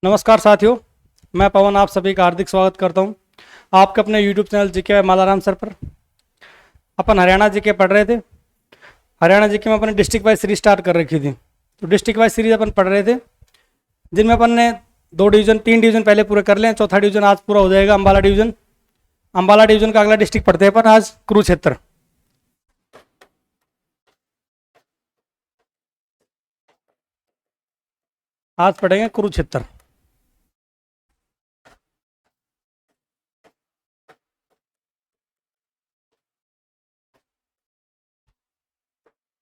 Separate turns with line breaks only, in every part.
नमस्कार साथियों, मैं पवन आप सभी का हार्दिक स्वागत करता हूं आपके अपने YouTube channel GK Malaram sir पर। अपन हरियाणा जीके पढ़ रहे थे। हरियाणा जीके में अपन डिस्ट्रिक्ट वाइज सीरीज स्टार्ट कर रखी थी। तो डिस्ट्रिक्ट वाइज सीरीज अपन पढ़ रहे थे, जिनमें अपन ने 3 डिवीजन पहले पूरे कर लें। चौथा डिवीजन आज पूरा हो जाएगा, अम्बाला डिवीजन। अम्बाला डिवीजन का अगला डिस्ट्रिक्ट पढ़ते हैं अपन आज कुरुक्षेत्र। आज पढ़ेंगे कुरुक्षेत्र।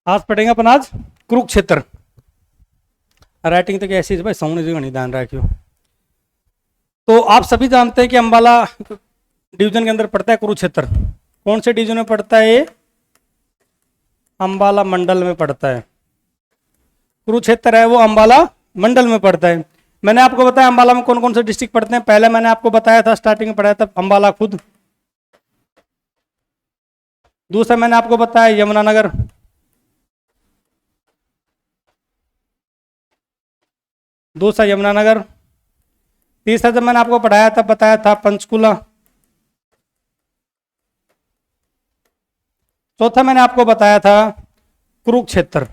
आज पढ़ेंगे अपन आज कुरुक्षेत्र। राइटिंग तो कैसी है भाई, सामने जगह नहीं ध्यान रखियो। तो आप सभी जानते हैं कि अम्बाला डिवीजन के अंदर पड़ता है कुरुक्षेत्र। कौन से डिवीजन में पड़ता है ये? अम्बाला मंडल में पड़ता है। कुरुक्षेत्र है वो अम्बाला मंडल में पड़ता है। मैंने आपको बताया अम्बाला में कौन कौन से डिस्ट्रिक्ट पड़ते हैं। पहले मैंने आपको बताया था, स्टार्टिंग में पढ़ाया था अम्बाला खुद। दूसरा मैंने आपको बताया यमुनानगर। तीसरा जब मैंने आपको पढ़ाया था बताया था पंचकुला। चौथा मैंने आपको बताया था कुरुक्षेत्र।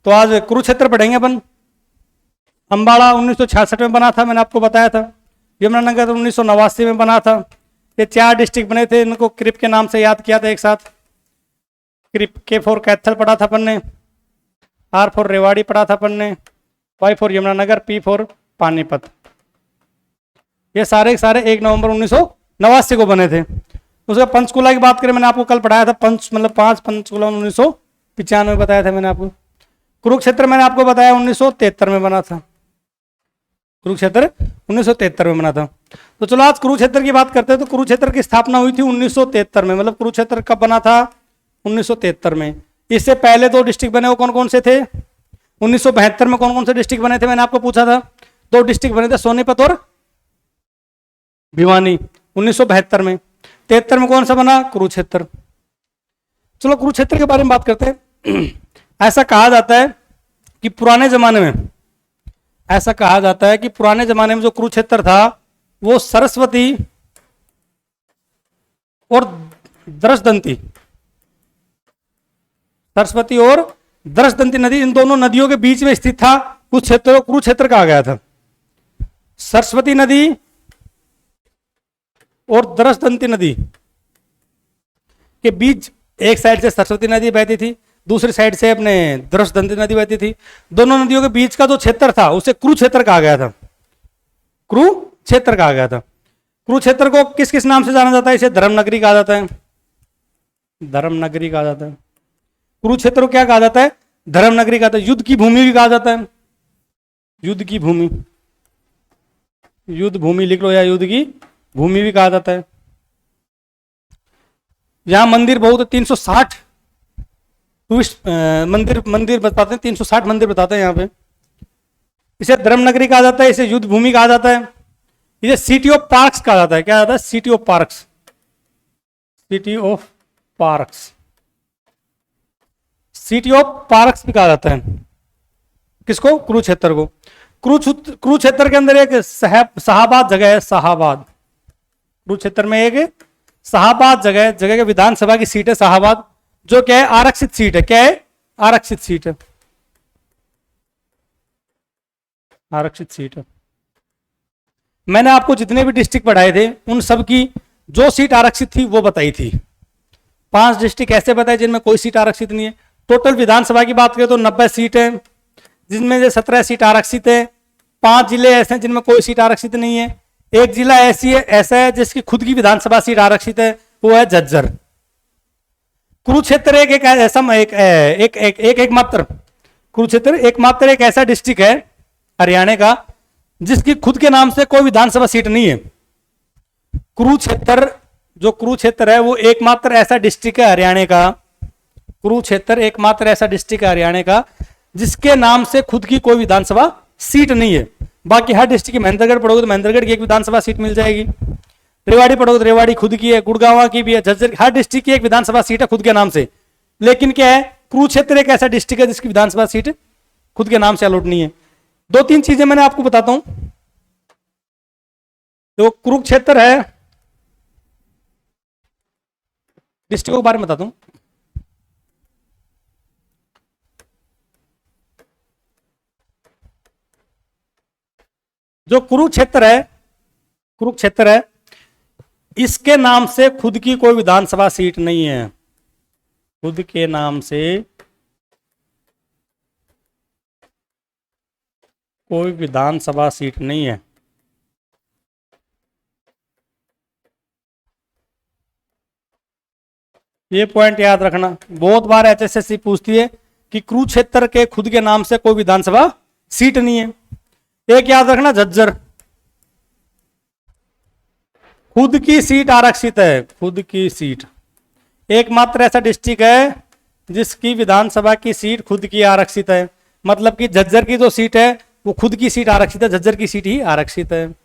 तो आज कुरुक्षेत्र पढ़ेंगे अपन। अम्बाला 1966 में बना था, मैंने आपको बताया था। यमुनानगर 1989 में बना था। ये 4 डिस्ट्रिक्ट बने थे, इनको क्रिप के नाम से याद किया था एक साथ। क्रिप के फॉर कैथल पढ़ा था अपन ने, आर फॉर रेवाड़ी पढ़ा था अपन ने, Y for Yamunanagar, P for Panipat. ये सारे 1 नवंबर 1989 को बने थे। उसका पंचकुला की बात करें, मैंने आपको कल पढ़ाया था। 5 पंचकुला 1995 बताया था मैंने आपको। कुरुक्षेत्र मैंने आपको बताया 1973 में बना था। कुरुक्षेत्र 1973 में बना था। तो चलो आज कुरुक्षेत्र की बात करते हैं। तो कुरुक्षेत्र की स्थापना हुई थी 1973 में। मतलब कुरुक्षेत्र कब बना था? 1973 में। इससे पहले 2 डिस्ट्रिक्ट बने, वो कौन कौन से थे? 1972 में कौन कौन से डिस्ट्रिक्ट बने थे? मैंने आपको पूछा था। 2 डिस्ट्रिक्ट बने थे, सोनीपत और भिवानी, 1972 में। 73 में कौन सा बना? कुरुक्षेत्र। चलो कुरुक्षेत्र के बारे में बात करते हैं। ऐसा कहा जाता है कि पुराने जमाने में जो कुरुक्षेत्र था वो सरस्वती और दृशदंती नदी, इन दोनों नदियों के बीच में स्थित था। उस क्षेत्र को कुरुक्षेत्र कहा गया था। सरस्वती नदी और दृशदंती नदी के बीच, एक साइड से सरस्वती नदी बहती थी, दूसरी साइड से अपने दृशदंती नदी बहती थी। दोनों नदियों के बीच का जो क्षेत्र था उसे कुरुक्षेत्र कहा गया था। कुरुक्षेत्र को किस किस नाम से जाना जाता है? इसे धर्मनगरी कहा जाता है। कुरुक्षेत्र को क्या कहा जाता है? धर्मनगरी कहा जाता है। युद्ध की भूमि भी कहा जाता है। युद्ध की भूमि लिख लो, या युद्ध की भूमि भी कहा जाता है। यहां मंदिर बहुत 360 मंदिर बताते हैं। 360 मंदिर बताते हैं यहाँ पे। इसे धर्मनगरी कहा जाता है, इसे युद्ध भूमि कहा जाता है, इसे सिटी ऑफ पार्क्स कहा जाता है। क्या जाता है? सिटी ऑफ पार्क्स भी कहा जाता है। किसको? कुरुक्षेत्र को। कुरुक्षेत्र के अंदर एक शाहाबाद जगह है। कुरुक्षेत्र में एक शाहाबाद जगह के विधानसभा की सीट है शाहाबाद, जो क्या है? आरक्षित सीट है। क्या है? आरक्षित सीट है। मैंने आपको जितने भी डिस्ट्रिक्ट पढ़ाए थे उन सब की जो सीट आरक्षित थी वो बताई थी। 5 डिस्ट्रिक्ट ऐसे बताए जिनमें कोई सीट आरक्षित नहीं है। टोटल विधानसभा की बात करें तो 90 सीट है, जिनमें से 17 सीट आरक्षित है। 5 जिले ऐसे हैं जिनमें कोई सीट आरक्षित नहीं है। एक जिला ऐसा है जिसकी खुद की विधानसभा सीट आरक्षित है, वो है झज्जर। कुरुक्षेत्र एकमात्र एक ऐसा डिस्ट्रिक्ट है हरियाणा का जिसकी खुद के नाम से कोई विधानसभा सीट नहीं है। कुरुक्षेत्र है वो एकमात्र ऐसा डिस्ट्रिक्ट है हरियाणा का। कुरुक्षेत्र एकमात्र ऐसा डिस्ट्रिक्ट है हरियाणा का जिसके नाम से खुद की कोई विधानसभा सीट नहीं है। बाकी हर डिस्ट्रिक्ट की, महेंद्रगढ़ पढ़ोगे तो महेंद्रगढ़ की एक विधानसभा सीट मिल जाएगी। रेवाड़ी पढ़ोगे तो रेवाड़ी खुद की है, गुड़गांव की भी है, झज्जर, हर डिस्ट्रिक्ट की एक विधानसभा सीट है खुद के नाम से। लेकिन क्या है? कुरुक्षेत्र एक ऐसा डिस्ट्रिक्ट है जिसकी विधानसभा सीट खुद के नाम से अलॉट नहीं है। दो तीन चीजें मैंने आपको बताता हूं। तो कुरुक्षेत्र है, डिस्ट्रिक्ट के बारे में बताता हूं। जो कुरुक्षेत्र है, इसके नाम से खुद की कोई विधानसभा सीट नहीं है। खुद के नाम से कोई विधानसभा सीट नहीं है। ये पॉइंट याद रखना, बहुत बार एचएसएससी पूछती है कि कुरुक्षेत्र के खुद के नाम से कोई विधानसभा सीट नहीं है। एक याद रखना, झज्जर खुद की सीट आरक्षित है। खुद की सीट एकमात्र ऐसा डिस्ट्रिक्ट है जिसकी विधानसभा की सीट खुद की आरक्षित है। मतलब कि झज्जर की जो सीट है वो खुद की सीट आरक्षित है, झज्जर की सीट ही आरक्षित है।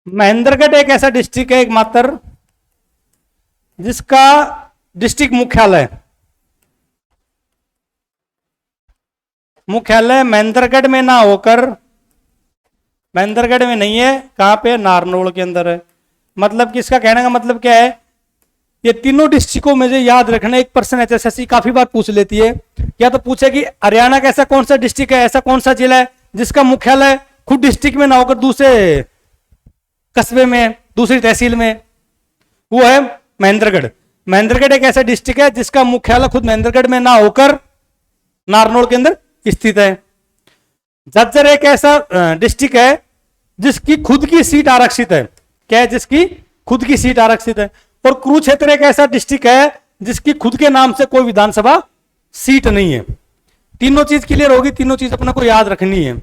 महेंद्रगढ़ एक ऐसा डिस्ट्रिक्ट है एकमात्र जिसका डिस्ट्रिक्ट मुख्यालय महेंद्रगढ़ में ना होकर, महेंद्रगढ़ में नहीं है, कहां पे, नारनौल के अंदर है। मतलब कि इसका कहने का मतलब क्या है, ये तीनों डिस्ट्रिक्टों में जो याद रखना, एक पर्सन एचएसएससी काफी बार पूछ लेती है। या तो पूछे कि हरियाणा का ऐसा कौन सा डिस्ट्रिक्ट है, ऐसा कौन सा जिला है जिसका मुख्यालय खुद डिस्ट्रिक्ट में ना होकर दूसरे कस्बे में, दूसरी तहसील में, वो है महेंद्रगढ़। महेंद्रगढ़ एक ऐसा डिस्ट्रिक्ट है जिसका मुख्यालय खुद महेंद्रगढ़ में ना होकर नारनौल के अंदर स्थित है। झज्जर एक ऐसा डिस्ट्रिक्ट है जिसकी खुद की सीट आरक्षित है। क्या है? जिसकी खुद की सीट आरक्षित है। और कुरुक्षेत्र एक ऐसा डिस्ट्रिक्ट है जिसकी खुद के नाम से कोई विधानसभा सीट नहीं है। तीनों चीज क्लियर होगी, तीनों चीज अपने को याद रखनी है।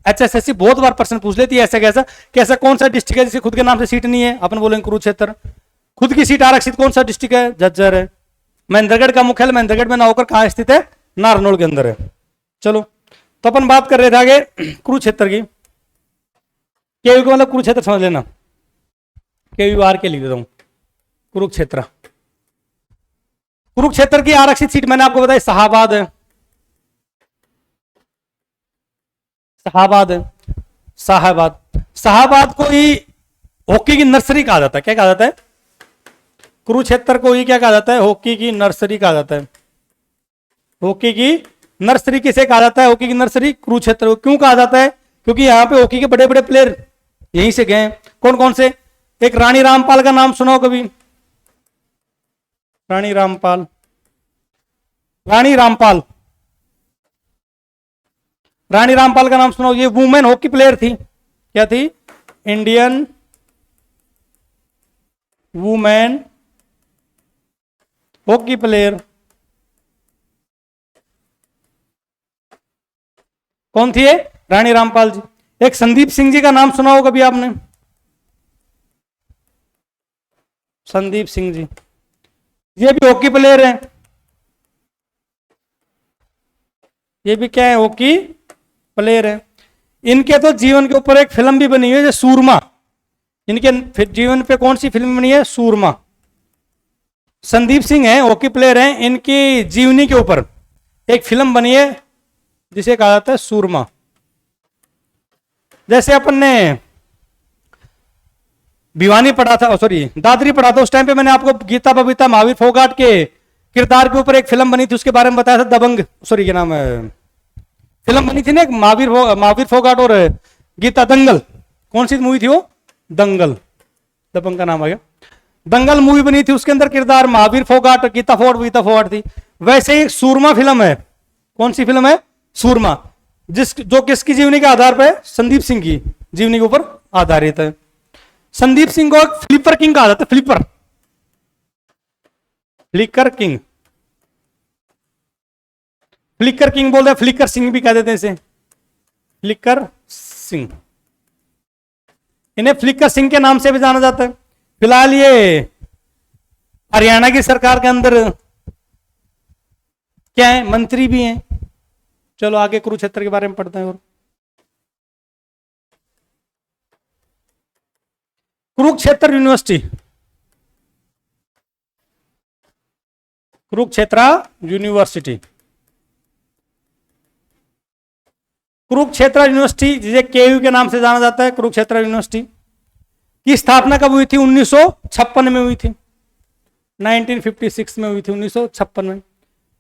एचएसएससी बहुत बार प्रश्न पूछ लेती है ऐसा कैसा, कैसा कौन सा डिस्ट्रिक्ट है जिसकी खुद के नाम से सीट नहीं है, अपन बोलेंगे कुरुक्षेत्र। खुद की सीट आरक्षित कौन सा डिस्ट्रिक्ट है? झज्जर है। महेंद्रगढ़ का मुख्यालय महेंद्रगढ़ में ना होकर कहां स्थित है? नारनौल के अंदर है। चलो, तो अपन बात कर रहे थे आगे कुरुक्षेत्र की। केयू का मतलब कुरुक्षेत्र समझ लेना, KUR के लिख देता हूं, कुरुक्षेत्र। कुरुक्षेत्र की आरक्षित सीट मैंने आपको बताई शाहाबाद है। शाहाबाद को ही हॉकी की नर्सरी कहा जाता है। क्या कहा जाता है? कुरुक्षेत्र को ही क्या कहा जाता है? हॉकी की नर्सरी कहा जाता है। हॉकी की नर्सरी किसे कहा जाता है? हॉकी की नर्सरी कुरुक्षेत्र को। क्यों कहा जाता है? क्योंकि यहाँ पे हॉकी के बड़े बड़े प्लेयर यहीं से गए। कौन कौन से? एक रानी रामपाल का नाम सुनाओ कभी। रानी रामपाल का नाम सुनाओ। ये वुमेन हॉकी प्लेयर थी। क्या थी? Indian women hockey player. कौन थी ये? रानी रामपाल जी। एक संदीप सिंह जी का नाम सुना हो कभी आपने? संदीप सिंह जी, ये भी हॉकी प्लेयर हैं। ये भी क्या है? हॉकी प्लेयर है। इनके तो जीवन के ऊपर एक फिल्म भी बनी हुई है, सूरमा। इनके जीवन पे कौन सी फिल्म बनी है? सूरमा। संदीप सिंह है, हॉकी प्लेयर हैं, इनकी जीवनी के ऊपर एक फिल्म बनी है जिसे कहा जाता है सूरमा। जैसे अपन ने भिवानी पढ़ा था, सॉरी दादरी पढ़ा था, उस टाइम पे मैंने आपको गीता बबीता महावीर फोगाट के किरदार के ऊपर एक फिल्म बनी थी, उसके बारे में बताया था। दबंग, सॉरी क्या नाम है, फिल्म बनी थी ना, महावीर फोगाट और गीता, दंगल। कौन सी मूवी थी वो? दंगल। दबंग का नाम आ गया। दंगल मूवी बनी थी, उसके अंदर किरदार महावीर फोगाट, गीता फोगाट थी। वैसे ही सूरमा फिल्म है। कौन सी फिल्म है? सूरमा, जो किसकी जीवनी के आधार पर? संदीप सिंह की जीवनी के ऊपर आधारित है। संदीप सिंह को एक फ्लिपर किंग कहा जाता है। फ्लिकर किंग बोलते हैं, फ्लिकर सिंह भी कह देते हैं इसे, फ्लिकर सिंह। इन्हें फ्लिकर सिंह के नाम से भी जाना जाता है। फिलहाल ये हरियाणा की सरकार के अंदर क्या है? मंत्री भी हैं। चलो आगे कुरुक्षेत्र के बारे में पढ़ते हैं। और कुरुक्षेत्र यूनिवर्सिटी कुरुक्षेत्र यूनिवर्सिटी, जिसे केयू के नाम से जाना जाता है, कुरुक्षेत्र यूनिवर्सिटी की स्थापना कब हुई थी? 1956 में हुई थी। 1956 में हुई थी, 1956 में।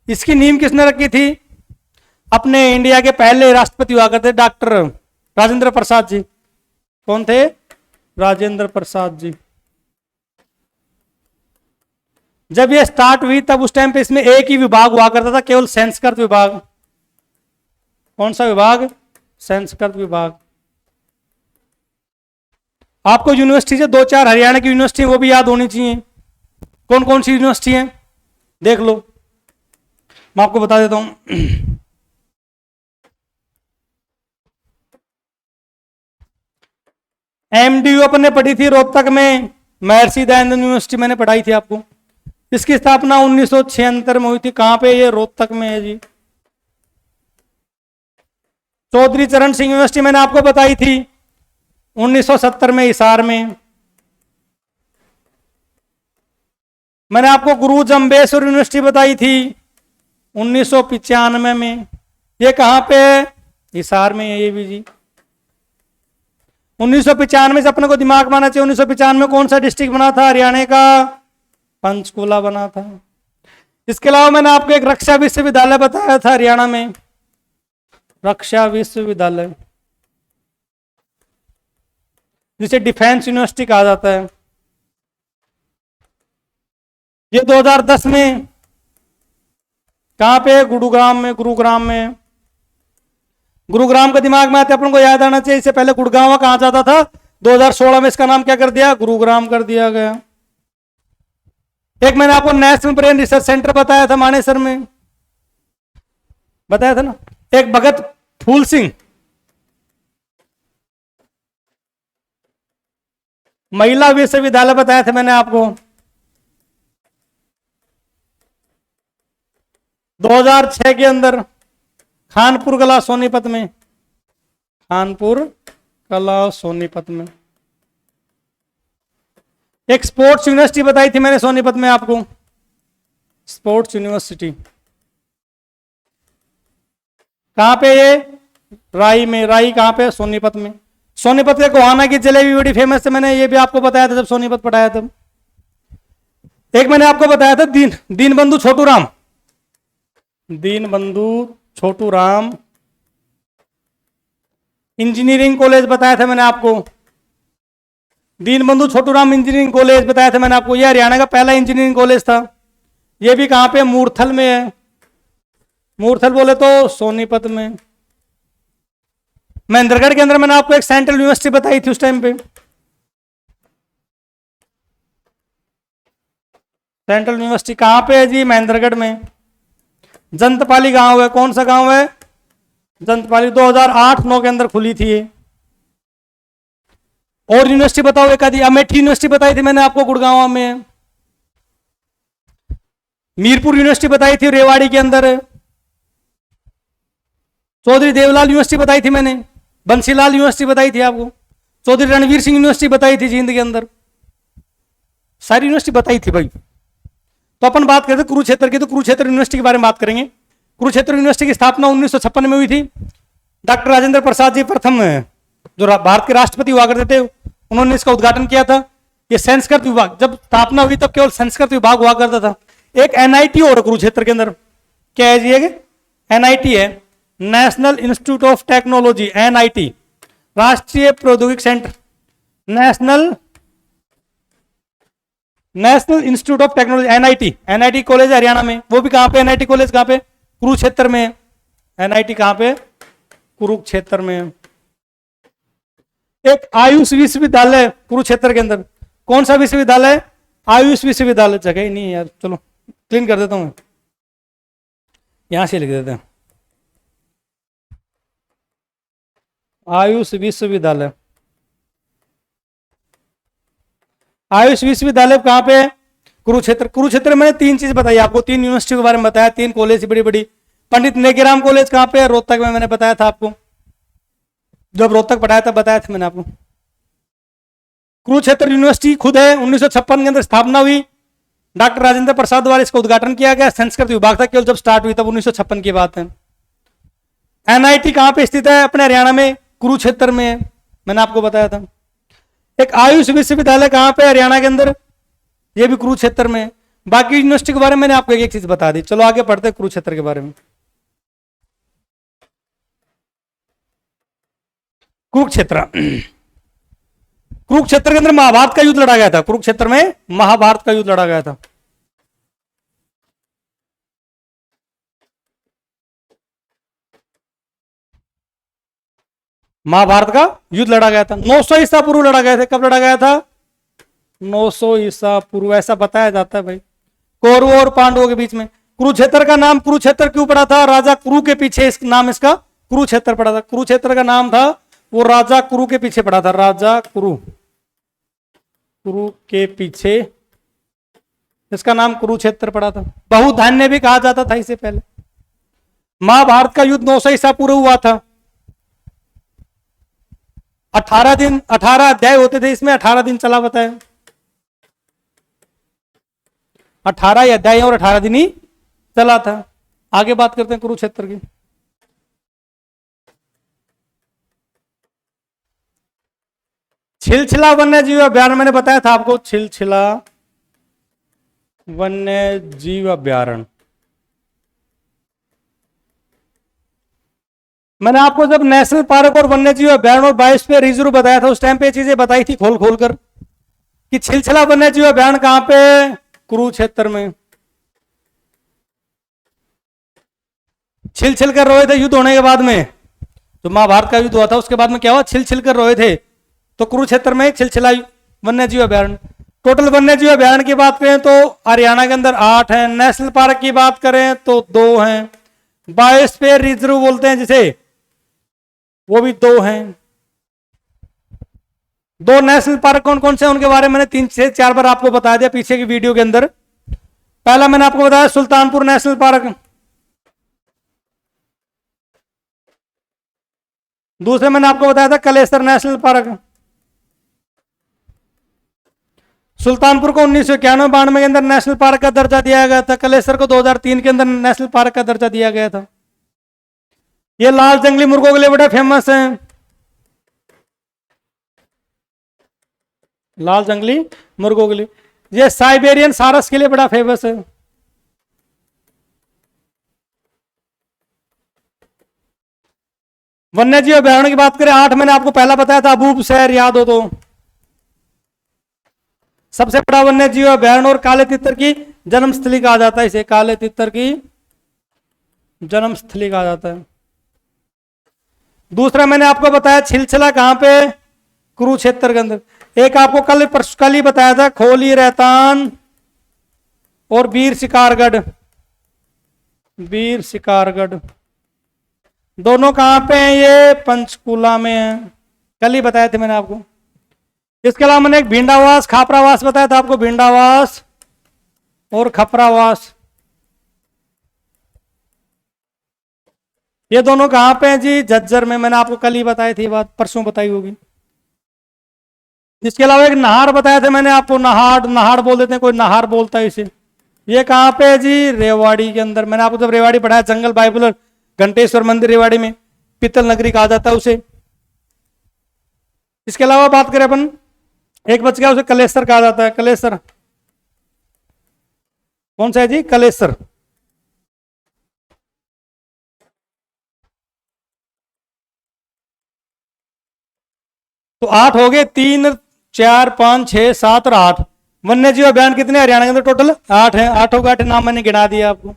इसकी नींव किसने रखी थी? अपने इंडिया के पहले राष्ट्रपति हुआ करते डॉक्टर राजेंद्र प्रसाद जी। कौन थे? राजेंद्र प्रसाद जी। जब ये स्टार्ट हुई तब उस टाइम पे इसमें एक ही विभाग हुआ करता था, केवल संस्कृत विभाग। कौन सा विभाग? संस्कृत विभाग। आपको यूनिवर्सिटी से 2-4 हरियाणा की यूनिवर्सिटी वो भी याद होनी चाहिए। कौन कौन सी यूनिवर्सिटी है देख लो, मैं आपको बता देता हूं। एमडीयू अपन ने पढ़ी थी रोहतक में, महर्षि दयानंद यूनिवर्सिटी मैंने पढ़ाई थी आपको। इसकी स्थापना 1976 में हुई थी। कहां पे? ये रोहतक में है जी। चौधरी चरण सिंह यूनिवर्सिटी मैंने आपको बताई थी 1970 में, हिसार में। मैंने आपको गुरु जम्बेश्वर यूनिवर्सिटी बताई थी 1995 में। ये कहां पे है? हिसार में है ये भी जी। 1995 से अपने को दिमाग माना चाहिए। 1995 में कौन सा डिस्ट्रिक्ट बना था हरियाणा का? पंचकुला बना था। इसके अलावा मैंने आपको एक रक्षा विश्वविद्यालय बताया था हरियाणा में, रक्षा विश्वविद्यालय, जिसे डिफेंस यूनिवर्सिटी कहा जाता है। ये 2010 में कहां पे? गुरुग्राम में। गुरुग्राम में। गुरुग्राम का दिमाग में आते अपन को याद आना चाहिए। इससे पहले गुड़गांव कहा जाता था, 2016 में इसका नाम क्या कर दिया? गुरुग्राम कर दिया गया। एक मैंने आपको नेशनल ब्रेन रिसर्च सेंटर बताया था मानेसर में, बताया था ना। एक भगत फूल सिंह महिला विश्वविद्यालय बताया था मैंने आपको। 2006 के अंदर खानपुर कला सोनीपत में, खानपुर कला सोनीपत में। एक स्पोर्ट्स यूनिवर्सिटी बताई थी मैंने सोनीपत में आपको, स्पोर्ट्स यूनिवर्सिटी। कहां पे? ये राई में। राई कहां पे? सोनीपत में। सोनीपत के गोहाना की जलेबी बड़ी फेमस है, मैंने ये भी आपको बताया था जब सोनीपत पढ़ाया तब। एक मैंने आपको बताया था दीनबंधु छोटू राम, दीनबंधु छोटू राम इंजीनियरिंग कॉलेज बताया था मैंने आपको। दीनबंधु छोटू राम इंजीनियरिंग कॉलेज बताया था मैंने आपको। यह हरियाणा का पहला इंजीनियरिंग कॉलेज था। यह भी कहां पे? मूर्थल में है। मूर्थल बोले तो सोनीपत में। महेंद्रगढ़ के अंदर मैंने आपको एक सेंट्रल यूनिवर्सिटी बताई थी उस टाइम पे, सेंट्रल यूनिवर्सिटी। कहां पे है जी? महेंद्रगढ़ में। जंतपाली गांव है। कौन सा गांव है? जंतपाली। 2008-9 के अंदर खुली थी ये। और यूनिवर्सिटी बताओ एक आधी। अमेठी यूनिवर्सिटी बताई थी मैंने आपको, गुड़गांव में। मीरपुर यूनिवर्सिटी बताई थी रेवाड़ी के अंदर। चौधरी देवलाल यूनिवर्सिटी बताई थी मैंने। बंसीलाल यूनिवर्सिटी बताई थी आपको। चौधरी रणवीर सिंह यूनिवर्सिटी बताई थी जींद के अंदर। सारी यूनिवर्सिटी बताई थी भाई। तो अपन बात करते कुरुक्षेत्र की, तो कुरुक्षेत्र यूनिवर्सिटी के बारे में बात करेंगे। कुरुक्षेत्र यूनिवर्सिटी की स्थापना 1956 में हुई थी। डॉक्टर राजेंद्र प्रसाद जी प्रथम जो भारत के राष्ट्रपति हुआ करते थे, उन्होंने इसका उद्घाटन किया था। ये संस्कृत विभाग जब स्थापना हुई तब केवल संस्कृत विभाग हुआ करता था। एक एनआईटी और कुरुक्षेत्र के अंदर। क्या है जी? एनआईटी है, national institute of technology, NIT, राष्ट्रीय प्रौद्योगिकी centre, national institute of technology, NIT. NIT college है हरियाणा में। वो भी कहां पे? एनआईटी कॉलेज कहां पे? कुरुक्षेत्र में। एनआईटी कहां पे? कुरुक्षेत्र में। एक आयुष विश्वविद्यालय कुरुक्षेत्र के अंदर। कौन सा विश्वविद्यालय? आयुष विश्वविद्यालय। जगह ही नहीं है यार, चलो क्लीन कर देता हूं, यहां से लिख देते हैं आयुष विश्वविद्यालय। आयुष विश्वविद्यालय कहां पे? कुरुक्षेत्र। कुरुक्षेत्र में 3 चीज बताई आपको, 3 यूनिवर्सिटी के बारे में बताया, 3 कॉलेज बड़ी बड़ी। पंडित नेकीराम कॉलेज कहां पे? रोहतक में। मैंने बताया था आपको, जब रोहतक पढ़ाया था बताया था मैंने आपको। कुरुक्षेत्र यूनिवर्सिटी खुद है, 1956 के अंदर स्थापना हुई। डॉक्टर राजेंद्र प्रसाद द्वारा इसका उद्घाटन किया गया। संस्कृत विभाग था केवल जब स्टार्ट हुई तब, 1956 की बात है। एनआईटी कहां पे स्थित है? अपने हरियाणा में कुरुक्षेत्र में है, मैंने आपको बताया था। एक आयुष विश्वविद्यालय कहां पे? हरियाणा के अंदर, ये भी कुरुक्षेत्र में है। बाकी यूनिवर्सिटी के बारे में मैंने आपको एक एक चीज बता दी। चलो आगे पढ़ते हैं कुरुक्षेत्र के बारे में। कुरुक्षेत्र, कुरुक्षेत्र के अंदर महाभारत का युद्ध लड़ा गया था। कुरुक्षेत्र में महाभारत का युद्ध लड़ा गया था। महाभारत का युद्ध लड़ा गया था 900 ईसा पूर्व लड़ा गया था। कब लड़ा गया था? 900 ईसा पूर्व, ऐसा बताया जाता है भाई, कौरवों और पांडवों के बीच में। कुरुक्षेत्र का नाम कुरुक्षेत्र क्यों पड़ा था? राजा कुरु के पीछे इस नाम इसका कुरुक्षेत्र पड़ा था। कुरुक्षेत्र का नाम था वो राजा कुरु के पीछे पड़ा था। राजा कुरु, कुरु के पीछे इसका नाम कुरुक्षेत्र पड़ा था। बहुधान्य भी कहा जाता था इसे पहले। महाभारत का युद्ध 900 ईसा पूर्व हुआ था। 18 दिन, 18 अध्याय होते थे इसमें, 18 दिन चला बताया। 18 अध्याय और 18 दिन ही चला था। आगे बात करते हैं कुरुक्षेत्र की। छिलछिला वन्य जीव अभ्यारण्य, मैंने बताया था आपको, छिलछिला वन्य जीव अभ्यारण्य। मैंने आपको जब नेशनल पार्क और वन्य जीव अभ्यारण्य और बायोस्फीयर रिजर्व बताया था, उस टाइम पे चीजें बताई थी खोल खोल कर कि छिलछिला वन्य जीव अभ्यारण्य कहां पे? कुरुक्षेत्र में। छिल कर रोए थे युद्ध होने के बाद में, जो महाभारत का युद्ध हुआ था उसके बाद में क्या हुआ? छिल कर रोए थे। तो कुरुक्षेत्र में छिलछिला वन्य जीव अभ्यारण्य। टोटल वन्य जीव अभ्यारण्य की बात करें तो हरियाणा के अंदर 8 हैं। नेशनल पार्क की बात करें तो 2 हैं। बायोस्फीयर रिजर्व बोलते हैं जिसे, वो भी 2 हैं। 2 नेशनल पार्क कौन कौन से उनके बारे में मैंने 3 से 4 बार आपको बता दिया पीछे की वीडियो के अंदर। पहला मैंने आपको बताया सुल्तानपुर नेशनल पार्क। दूसरे मैंने आपको बताया था कलेसर नेशनल पार्क। सुल्तानपुर को 1991-92 के अंदर नेशनल पार्क का दर्जा दिया गया था। कलेसर को 2003 के अंदर नेशनल पार्क का दर्जा दिया गया था। ये लाल जंगली मुर्गों के लिए बड़े फेमस हैं। लाल जंगली मुर्गों के लिए। ये साइबेरियन सारस के लिए बड़ा फेमस है। वन्य जीव अभ्यारण्य की बात करें 8 मैंने आपको पहला बताया था, अबूब शहर याद हो तो। सबसे बड़ा वन्य जीव अभ्यारण्य और काले तितर की जन्मस्थली कहा जाता है इसे। काले तितर की जन्मस्थली कहा जाता है। दूसरा मैंने आपको बताया छिलछिला कहां पे? कुरुक्षेत्र के अंदर। एक आपको कल ही बताया था खोली रहतान और वीर शिकारगढ़। वीर शिकारगढ़ दोनों कहां पे हैं? ये पंचकुला में है। कल ही बताए थे मैंने आपको। इसके अलावा मैंने एक भिंडावास खापरावास बताया था आपको। भिंडावास और खपरावास, ये दोनों कहां पे हैं जी? झज्जर में। मैंने आपको कल ही बताई थी बात, परसों बताई होगी। इसके अलावा एक नाहर बताया था मैंने आपको। नाहर, नाहर बोल देते हैं, कोई नाहर बोलता है इसे। ये कहां पे है जी? रेवाड़ी के अंदर। मैंने आपको जब रेवाड़ी पढ़ाया, जंगल बाइबल घंटेश्वर मंदिर रेवाड़ी में, पीतल नगरी कहा जाता है उसे। इसके अलावा बात करें अपन, एक बच गया, उसे कलेसर कहा जाता है। कलेसर कौन सा है जी? कलेसर। तो 8 हो गए, 3 4 5 6 7 और 8। वन्य जीव अभियान कितने हरियाणा के अंदर? टोटल 8 है। 8 का 8 नाम मैंने गिना दिया आपको।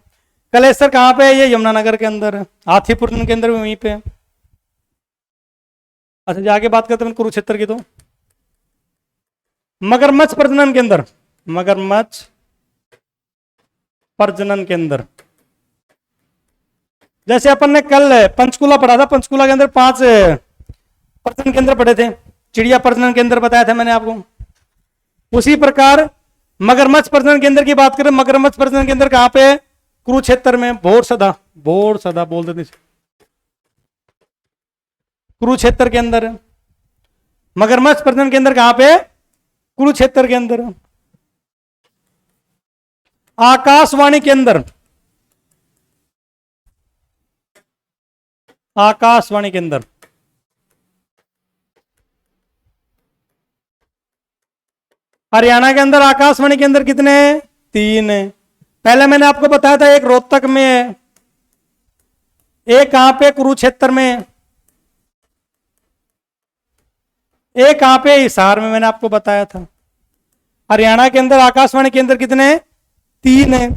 कलेसर कहां पे है? ये यमुनानगर के अंदर है। हाथीपुर के अंदर भी वहीं पे है। अच्छा जी आगे बात करते हैं कुरुक्षेत्र की। तो मगरमच्छ प्रजनन केंद्र, मगरमच्छ प्रजनन केंद्र, जैसे अपन ने कल पंचकुला पढ़ा था, पंचकुला के अंदर 5 प्रजनन केंद्र पढ़े थे। चिड़िया प्रजनन केंद्र बताया था मैंने आपको। उसी प्रकार मगरमच्छ प्रजनन केंद्र की बात करें, मगरमच्छ प्रजनन केंद्र कहां पे है? कुरुक्षेत्र में। भोरसदा, भोरसदा बोल देते, कुरुक्षेत्र के अंदर। मगरमच्छ प्रजनन केंद्र कहां पे? कुरुक्षेत्र के अंदर। आकाशवाणी केंद्र, आकाशवाणी केंद्र। हरियाणा के अंदर आकाशवाणी केंद्र कितने हैं? 3 है। पहले मैंने आपको बताया था एक रोहतक में है, एक कहां पे? कुरुक्षेत्र में, एक कहां पे? हिसार में, मैंने आपको बताया था। हरियाणा के अंदर आकाशवाणी केंद्र कितने हैं? 3 है।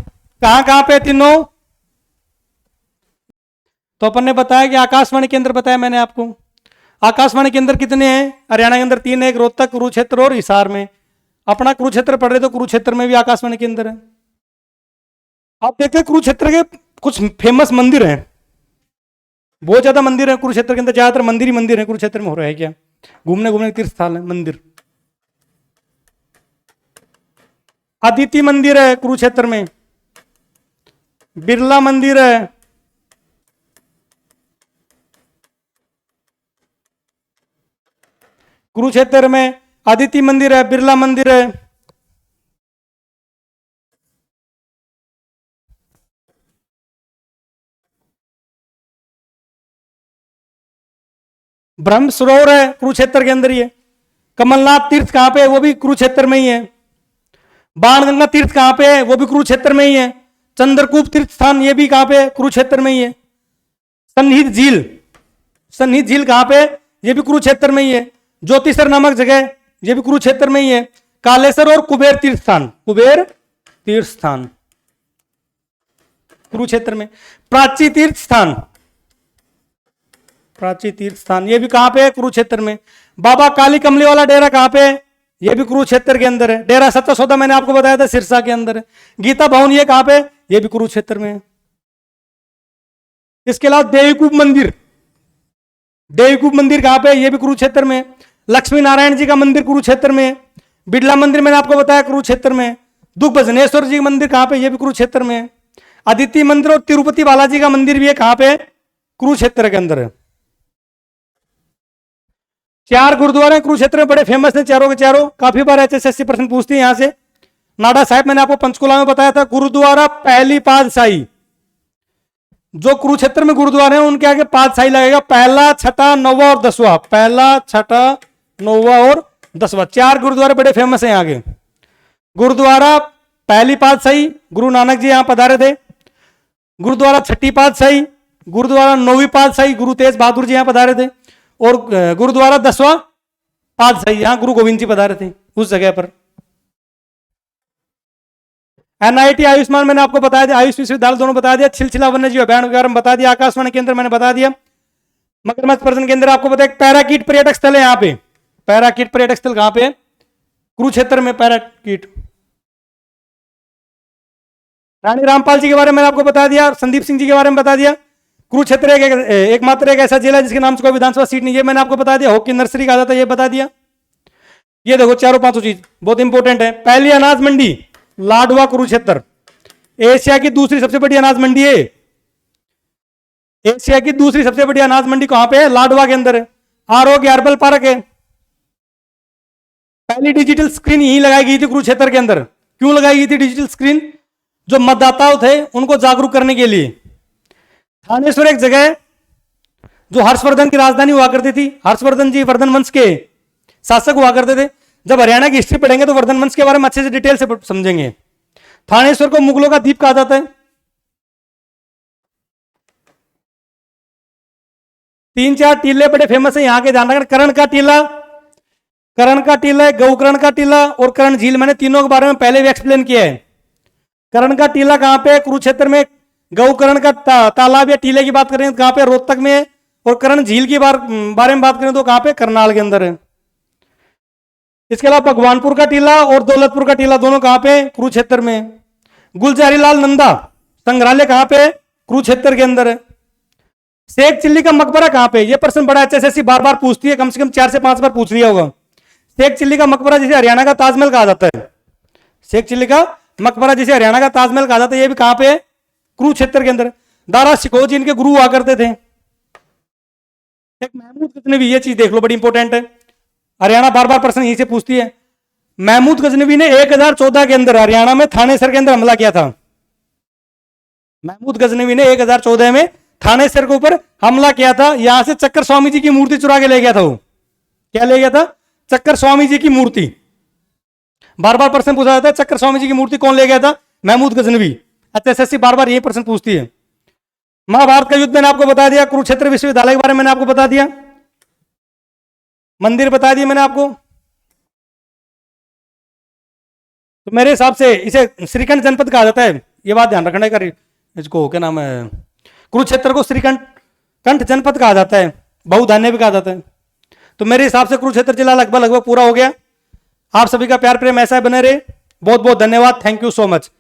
कहां कहां पे तीनों? तो अपन ने बताया कि आकाशवाणी केंद्र बताया मैंने आपको। आकाशवाणी केंद्र कितने हैं हरियाणा के अंदर? 3 है, एक रोहतक, कुरुक्षेत्र और हिसार में। अपना कुरुक्षेत्र पढ़ रहे तो कुरुक्षेत्र में भी आकाशवाणी केंद्र है। आप देखते हैं कुरुक्षेत्र के कुछ फेमस मंदिर हैं, बहुत ज्यादा मंदिर है कुरुक्षेत्र के अंदर, ज्यादातर मंदिर ही मंदिर है कुरुक्षेत्र में। हो रहा है क्या? घूमने घूमने तीर्थ स्थल है मंदिर। अदिति मंदिर है कुरुक्षेत्र में, बिरला मंदिर है, कुरुक्षेत्र में अदिति मंदिर है, बिरला मंदिर है। ब्रह्म सरोवर है कुरुक्षेत्र के अंदर ही है। कमलनाथ तीर्थ कहां पे है? वो भी कुरुक्षेत्र में ही है। बाणगंगा तीर्थ कहां पे है? वो भी कुरुक्षेत्र में ही है। चंद्रकूप तीर्थ स्थान ये भी कहां पे है? कुरुक्षेत्र में ही है। सन्निहित झील, सन्निहित झील कहां पे? ये भी कुरुक्षेत्र में ही है। ज्योतिषर नामक जगह ये भी कुरुक्षेत्र में ही है। कालेश्वर और कुबेर तीर्थ स्थान, कुबेर तीर्थ स्थान कुरुक्षेत्र में। प्राची तीर्थ स्थान, प्राची तीर्थ स्थान ये भी कहां पे है? कुरुक्षेत्र में। बाबा काली कमली वाला डेरा कहां पे है? ये भी कुरुक्षेत्र के अंदर है। डेरा सच्चा सौदा मैंने आपको बताया था सिरसा के अंदर है। गीता भवन ये कहां पे? ये भी कुरुक्षेत्र में है। इसके अलावा देवीकूप मंदिर, देवीकूप मंदिर कहां पे? ये भी कुरुक्षेत्र में। लक्ष्मी नारायण जी का मंदिर कुरुक्षेत्र में। बिड़ला मंदिर मैंने आपको बताया कुरुक्षेत्र में। दुख भजनेश्वर जी मंदिर कहां पे? ये भी कुरुक्षेत्र में। अदिति मंदिर और तिरुपति बालाजी का मंदिर भी है कहां पे? कुरुक्षेत्र के अंदर है। 4 गुरुद्वारे कुरुक्षेत्र में बड़े फेमस हैं, चारों के चारों। काफी बार HSSC प्रश्न पूछती है यहां से। नाडा साहिब मैंने आपको पंचकुला में बताया था। गुरुद्वारा पहली पातशाही, जो कुरुक्षेत्र में गुरुद्वारे हैं उनके आगे पातशाही लगेगा। पहला, छठा, नौवा और 10वां। पहला, छठा, नौवा और 10वां, 4 गुरुद्वारे बड़े फेमस हैं आगे। गुरुद्वारा पहली पातशाही गुरु नानक जी यहां पधारे थे। गुरुद्वारा छठी पातशाही, गुरुद्वारा 9वीं पातशाही गुरु तेज बहादुर जी यहां पधारे थे। और गुरुद्वारा 10वां पातशाही यहां गुरु गोविंद जी पधारे थे उस जगह पर। NIT आयुष्मान मैंने आपको बताया दिया, आयुष विश्वविद्यालय दोनों बता दिया, छिलछिला वन्य जीव अभ्यारण्य वगैरह बता दिया, आकाशवाणी केंद्र मैंने बता दिया, मगरमच्छ प्रजनन केंद्र आपको बताया। पैराकीट पर्यटक स्थल है यहाँ पे। पैराकीट पर्यटक स्थल कहां पे? कुरुक्षेत्र में पैराकीट। रानी रामपाल जी के बारे में मैंने आपको बता दिया, संदीप सिंह जी के बारे में बता दिया। कुरुक्षेत्र एकमात्र एक ऐसा जिला जिसके नाम से कोई विधानसभा सीट नहीं है, मैंने आपको बता दिया। हॉकी नर्सरी कहा जाता है, ये बता दिया। ये देखो चारों पांचों चीज बहुत इंपॉर्टेंट है। पहली अनाज मंडी लाडवा कुरुक्षेत्र, एशिया की दूसरी सबसे बड़ी अनाज मंडी है। एशिया की दूसरी सबसे बड़ी अनाज मंडी कहां पे है? लाडवा के अंदर है। आरोग्य हर्बल पार्क है। पहली डिजिटल स्क्रीन यहीं लगाई गई थी कुरुक्षेत्र के अंदर। क्यों लगाई गई थी डिजिटल स्क्रीन? जो मतदाताओं थे उनको जागरूक करने के लिए। थानेश्वर एक जगह है जो हर्षवर्धन की राजधानी हुआ करती थी। हर्षवर्धन जी वर्धन वंश के शासक हुआ करते थे। जब हरियाणा की हिस्ट्री पढ़ेंगे तो वर्धन वंश के बारे में अच्छे से डिटेल से समझेंगे। थानेश्वर को मुगलों का द्वीप कहा जाता है। 3-4 टीले बड़े फेमस है यहाँ के, ध्यान रखना। करण का टीला, करण का टीला, गौकर्ण का टीला और करण झील, मैंने तीनों के बारे में पहले भी एक्सप्लेन किया है। करण का टीला कहां पे? कुरुक्षेत्र में। गौकर्ण का तालाब या टीले की बात करें तो कहां पे? रोहतक में। और करण झील की बारे में बात करें तो कहां पे? करनाल के अंदर है। इसके अलावा भगवानपुर का टीला और दौलतपुर का टीला दोनों कहां पे? कुरुक्षेत्र में। गुलजारीलाल नंदा संग्रहालय कहां पे? कुरुक्षेत्र के अंदर है। शेख चिल्ली का मकबरा कहां पे? यह प्रश्न बड़ा HSSC बार बार पूछती है, कम से कम 4 से 5 बार पूछ लिया होगा। शेख चिल्ली का मकबरा जिसे हरियाणा का ताजमहल कहा जाता है। शेख चिल्ली का मकबरा जिसे हरियाणा का ताजमहल कहा जाता है, यह भी कहां पे है? कुरुक्षेत्र के अंदर। दारा शिकोह जी इनके गुरु हुआ करते थे। एक महमूद गजनवी, ये चीज देख लो, बड़ी इंपॉर्टेंट है। हरियाणा बार बार प्रश्न यहीं से पूछती है। महमूद गजनवी ने 1014 के अंदर हरियाणा में थानेसर के अंदर हमला किया था। महमूद गजनवी ने 1014 में थाने सर के ऊपर हमला किया था, यहां से चक्कर स्वामी जी की मूर्ति चुरा के ले गया था वो। क्या ले गया था? चक्कर स्वामी जी की मूर्ति। बार बार प्रश्न पूछा जाता है, चक्कर स्वामी जी की मूर्ति कौन ले गया था? महमूद गजनवी। एसएससी बार बार यही प्रश्न पूछती है। महाभारत का युद्ध मैंने आपको बता दिया, कुरुक्षेत्र विश्वविद्यालय के बारे में मैंने आपको बता दिया, मंदिर बता दिए मैंने आपको। तो मेरे हिसाब से इसे श्रीकंठ जनपद कहा जाता है, ये बात ध्यान रखना है। इसको क्या नाम है, कुरुक्षेत्र को श्रीकंठ जनपद कहा जाता है, बहुधान्य भी कहा जाता है। तो मेरे हिसाब से कुरुक्षेत्र जिला लगभग पूरा हो गया। आप सभी का प्यार प्रेम ऐसा बने रहे। बहुत बहुत धन्यवाद। Thank you so much.